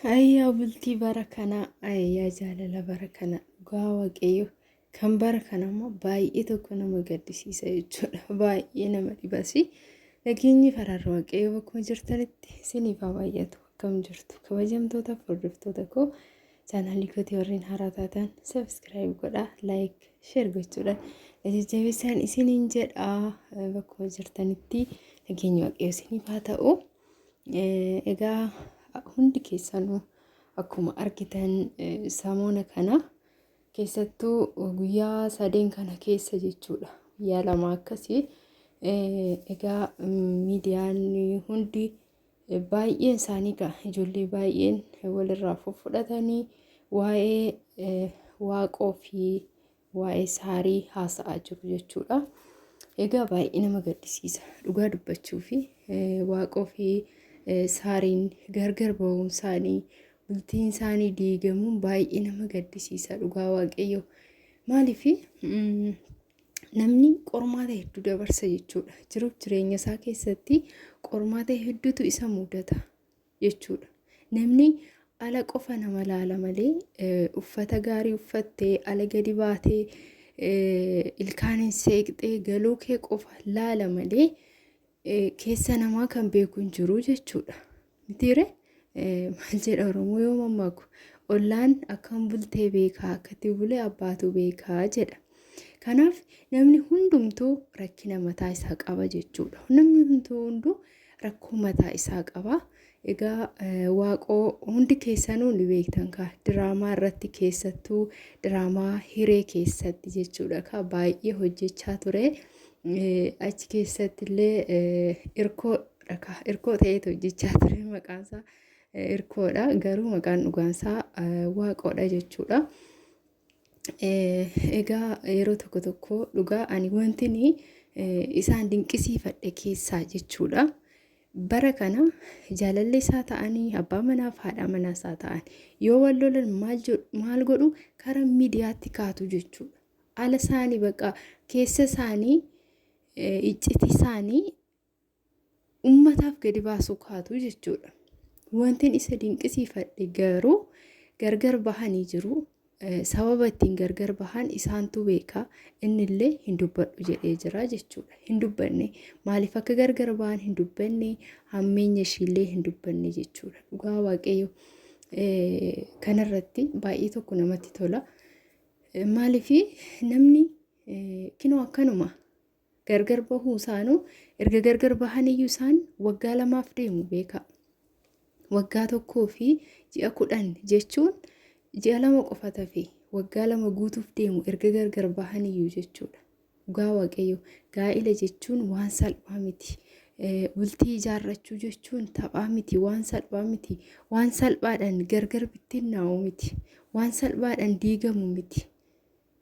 Ayyaa bultii bara kanaa ayyaa jaalala bara kana dhugaa waaqayyo kan bara kana immoo baay'ee tokko nama gaddisiisa jechuudha. Baay'ee nama dhibasi. Nageenyi fararra waaqayyo bakkuma jirtanitti isiniif haa baay'atu. Akkam jirtu kabajamtoota hordoftoota koo chaanaalii kootii warreen haaraa taatan sabiskiraayib godhaa, laayik, sheer gochuudhaan jajjabeessaan isiniin jedhaa. Bakkuma jirtanitti nageenyi waaqayyo isiniif haa ta'u. Egaa hundi keessanuu akkuma argitan samoona kana keessattuu guyyaa sadeen kana keessa jechuudha. Guyyaa lama akkasii egaa miidiyaan hundi baay'een isaanii ijoollee baay'een walirraa fudhatanii waa'ee waaqoo fi waa'ee saarii haasa'aa jiru jechuudha. Egaa baay'ee nama gaddisiisa dhugaa dubbachuu fi waaqoo fi saariin gargar ba'uun isaanii bultiin isaanii diigamuun baay'ee nama gaddisiisa dhugaa waaqayyo. Maaliif namni qormaata hedduu dabarsa jechuudha. Jiruuf jireenya isaa keessatti qormaata hedduutu isa mudata jechuudha. Namni ala qofa nama laala malee uffata gaarii uffattee ala gadi baatee ilkaan hin seeqxee galuu kee qofa laala malee keessa namaa kan beeku hin jiru jechuudha. Mitiire maal jedha Oromoo yoo mammaaku ollaan akkam bultee beekaa akkatti bulee abbaatu beekaa jedha. Kanaaf namni hundumtuu rakkina mataa isaa qaba jechuudha. Namni hunduu rakkoo mataa isaa qaba. Egaa waaqoo hundi keessanuu ni beektan ka diraamaa irratti keessattuu diraamaa hiree keessatti jechuudha ka baay'ee hojjechaa ture. Achi keessatti illee irkoo ta'eetu hojjechaa ture maqaansaa irkoodha garuu maqaan dhugaansaa waaqoodha jechuudha. Egaa yeroo tokko dhugaa ani wantini isaan dinqisiifadhe keessaa jechuudha. Bara kana jaalallee isaa ta'anii abbaa manaa fi haadha manaa isaa ta'an yoo wal lolan maal godhu karaa miidiyaatti kaatu jechuudha. Ala isaanii baqa keessa isaanii icciti isaanii ummataaf gadi baasuu kaatu jechuudha. Wantin isa dinqisiifadhe garuu gargar bahanii jiru. Sababa ittiin gargar bahan isaantu beeka. Innillee hin dubbadhu jedhee jira jechuudha. Hin dubbanne maaliif akka gargar bahan hin dubbanne hammeenya ishiillee hin dubbanne jechuudha. Dhugaa waaqayyo kanarratti baay'ee tokko namatti tola. Maaliif namni kinoo akkanuma gargar bahuu isaanuu erga gargar bahaniyyuu isaan waggaa lamaaf deemu beeka. Waggaa tokkoo fi ji'a 10 jechuun ji'a lama qofa tafe waggaa lama guutuuf deemu erga gargar bahaniyyuu jechuudha. Dhugaa waaqayyo gaa'ila jechuun waan salphaa miti. Bultii ijaarrachuu jechuun taphaa miti, waan salphaa miti. Waan salphaadhaan gargar bittinnaa'u miti. Waan salphaadhaan diigamu miti.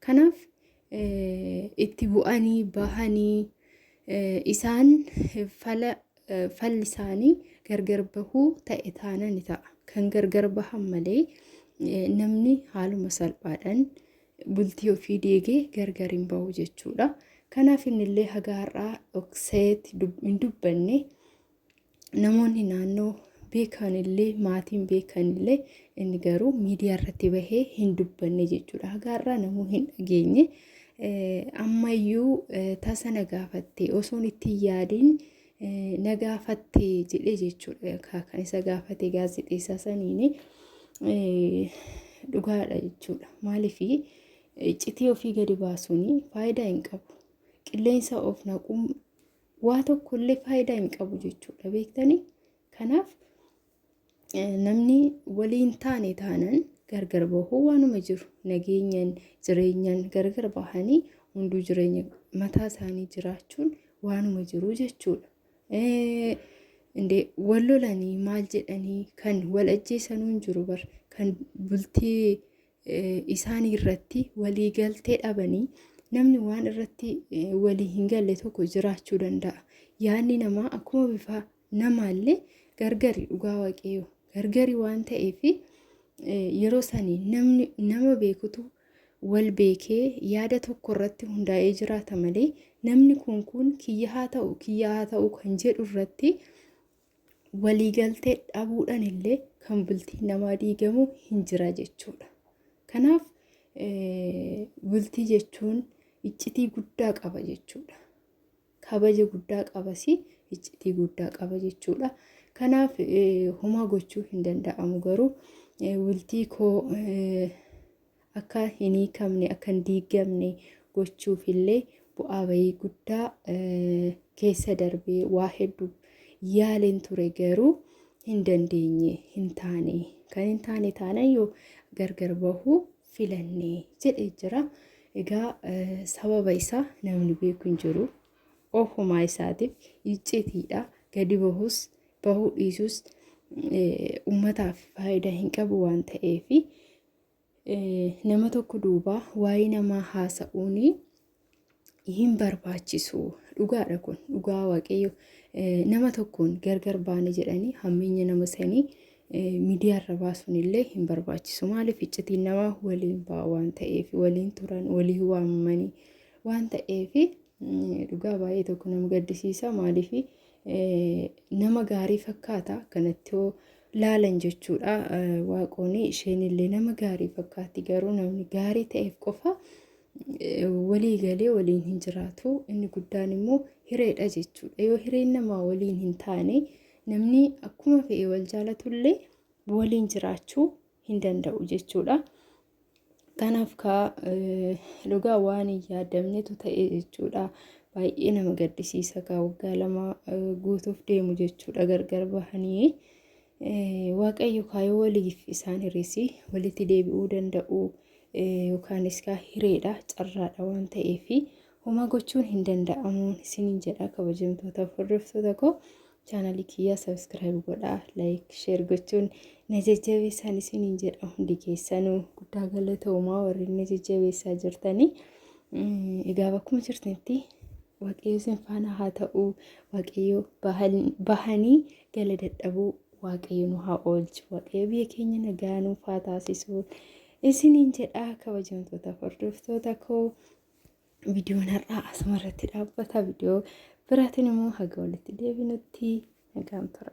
Kanaaf itti bu'anii bahanii isaan falli isaanii gargar bahuu ta'e taana ni ta'a. Kan gargar bahan malee namni haaluma salphaadhaan bultii ofii deegee gargar hin bahu jechuudha. Kanaaf innillee hagaarraa dhokseetti hin dubbanne namoonni naannoo beekanillee maatiin beekanillee inni garuu miidiyaa irratti bahee hin dubbanne jechuudha. Hagaarraa namuu hin dhageenye ammayyuu tasa nagaafattee osoon itti yaadiin nagaafattee jedhee jechuudha. Kan isa gaafate gaazexeessaa saniini dhugaadha jechuudha. Maaliif iccitii ofii gadi baasuun faayidaa hin qabu. Qilleensa of naquun waa tokkollee faayidaa hin qabu jechuudha. Beektanii? Kanaaf namni waliin taane taanan gargar bahuu waanuma jiru. Nageenyaan jireenyaan gargar bahanii hunduu jireenya mataa isaanii jiraachuun waanuma jiru jechuudha. Wal lolanii maal jedhanii kan wal ajjeesanuu hin jiru bar kan bultii isaanii irratti walii galtee dhabanii namni waan irratti walii hin galle tokko jiraachuu danda'a. Yaanni namaa akkuma bifa namaallee gargari dhugaa waaqayyo gargari waan ta'eef yeroo sanii nama beekutu wal beekee yaada tokko irratti hundaa'ee jiraata malee namni kun kiyya haa ta'u kan jedhu irratti waliigaltee dhabuudhaan illee kan bultiin namaa diigamu hin jira jechuudha. Kanaaf bultii jechuun iccitii guddaa qaba jechuudha. Kabaja guddaa qabasi iccitii guddaa qaba jechuudha. Kanaaf homaa gochuu hin danda'amu garuu bultii koo akka hin hiikamne akka hin diigamne gochuuf illee bu'aa bahii guddaa keessa darbee waa hedduu yaaleen ture garuu hin dandeenye hin taane kan hin taane taanayyoo gargar bahuu filannee jedhee jira. Egaa sababa isaa namni beeku hin jiru. Ofumaa isaatiif iccitiidha. Gadi bahuu dhiisus ummataaf faayidaa hin qabu waan ta'eef nama tokko duuba waa'ee namaa haasa'uun hin barbaachisu. Dhugaadha kun dhugaa waaqayyo nama tokkoon gargar baane jedhanii hammeenya nama sanii miidiyaarra baasuun illee hin barbaachisu. Maaliif iccitiin namaa waliin ba'a waan ta'eef waliin turan walii waamamanii waan ta'eef dhugaa baay'ee tokko nama gaddisiisa. Maaliif nama gaarii fakkaata kanatti laalan jechuudha. Waaqoonni isheen illee nama gaarii fakkaatti garuu namni gaarii ta'eef qofa walii galee waliin hin jiraatu. Inni guddaan immoo hireedha jechuudha. Yoo hireen namaa waliin hin taane namni akkuma fe'e wal jaalatullee waliin jiraachuu hin danda'u jechuudha. Kanaaf dhugaa waan hin yaadamnetu ta'e jechuudha. Baay'ee nama gaddisiisa. Waggaa 2 guutuuf deemu jechuudha gargar bahanii. Waaqayyo kaayoo waliif isaan hir'isi walitti deebi'uu danda'u yookaanis hireedha carraadha waan ta'eef homaa gochuun hin danda'amuun isiniin jedha. Kabajamtoota hordoftoota koo chaanalii kiyyaa subscribe godhaa, like, share gochuun na jajjabeessaa isiniin jedha. Hundi keessanuu guddaa galatoomaa warri na jajjabeessaa jirtanii. Egaa bakkuma jirtanitti waaqayyo isin faana haa ta'u. Waaqayyo bahanii gala dadhabuu waaqayyo nu haa oolchu. Waaqayyo biyya keenya nagaa nuuf haa taasisu isiniin jedha. Kabajamtoota hordoftoota koo viidiyoon har'aa asumarratti dhaabbata. Viidiyoo biraatiin immoo haga walitti deebinutti nagaan tura.